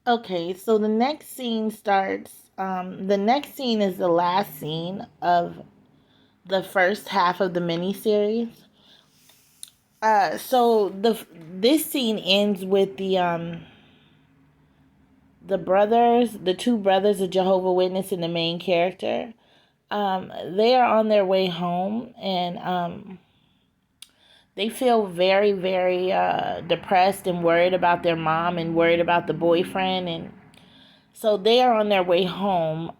Okay, so the next scene starts. The next scene is the last scene of the first half of the miniseries. So this scene ends with the brothers, the two brothers of Jehovah Witness, and the main character. They are on their way home, and they feel very, very depressed and worried about their mom and worried about the boyfriend, and so they are on their way home,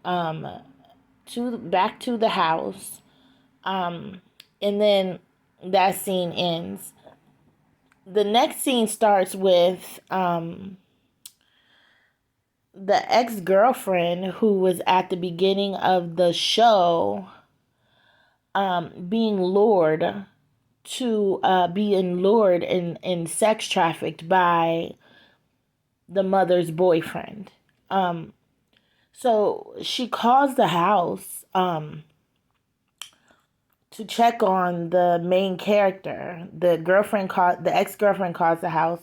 to back to the house, and then that scene ends. The next scene starts with the ex girlfriend who was at the beginning of the show, being lured being lured and sex trafficked by the mother's boyfriend. Um, so she calls the house to check on the main character. The ex girlfriend calls the house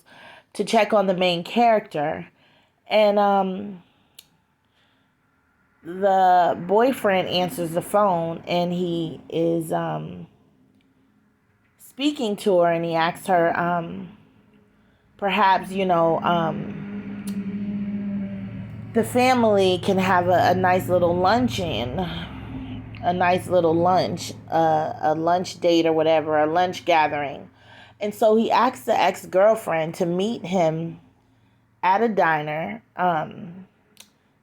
to check on the main character, and the boyfriend answers the phone, and he is speaking to her, and he asks her, perhaps, the family can have a nice little luncheon, a nice little lunch, a lunch date or whatever, a lunch gathering. And so he asks the ex girlfriend to meet him at a diner,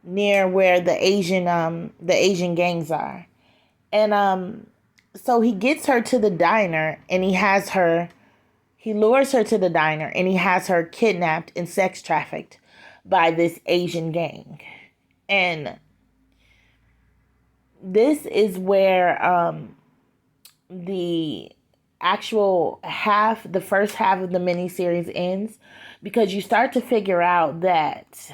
near where the Asian gangs are. And so he gets her to the diner, and he lures her to the diner, and he has her kidnapped and sex trafficked by this Asian gang. And this is where the the first half of the miniseries ends, because you start to figure out that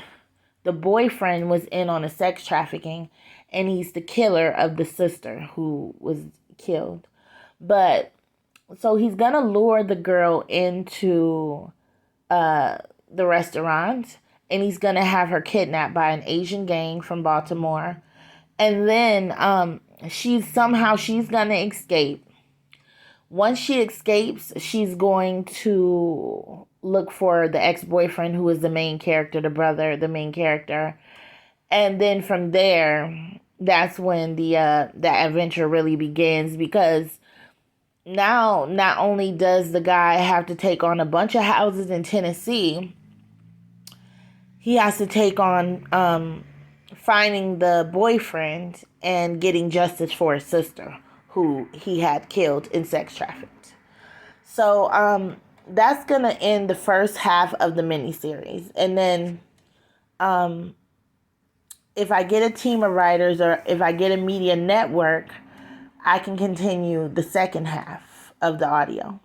the boyfriend was in on a sex trafficking, and he's the killer of the sister who was killed. But so he's gonna lure the girl into the restaurant, and he's gonna have her kidnapped by an Asian gang from Baltimore, and then she's gonna escape. Once she escapes, she's going to look for the ex-boyfriend who is the main character, the main character. And then from there, that's when the adventure really begins, because now not only does the guy have to take on a bunch of houses in Tennessee, he has to take on finding the boyfriend and getting justice for his sister, who he had killed and sex trafficked. So that's gonna end the first half of the miniseries, and then um, if I get a team of writers, or if I get a media network, I can continue the second half of the audio.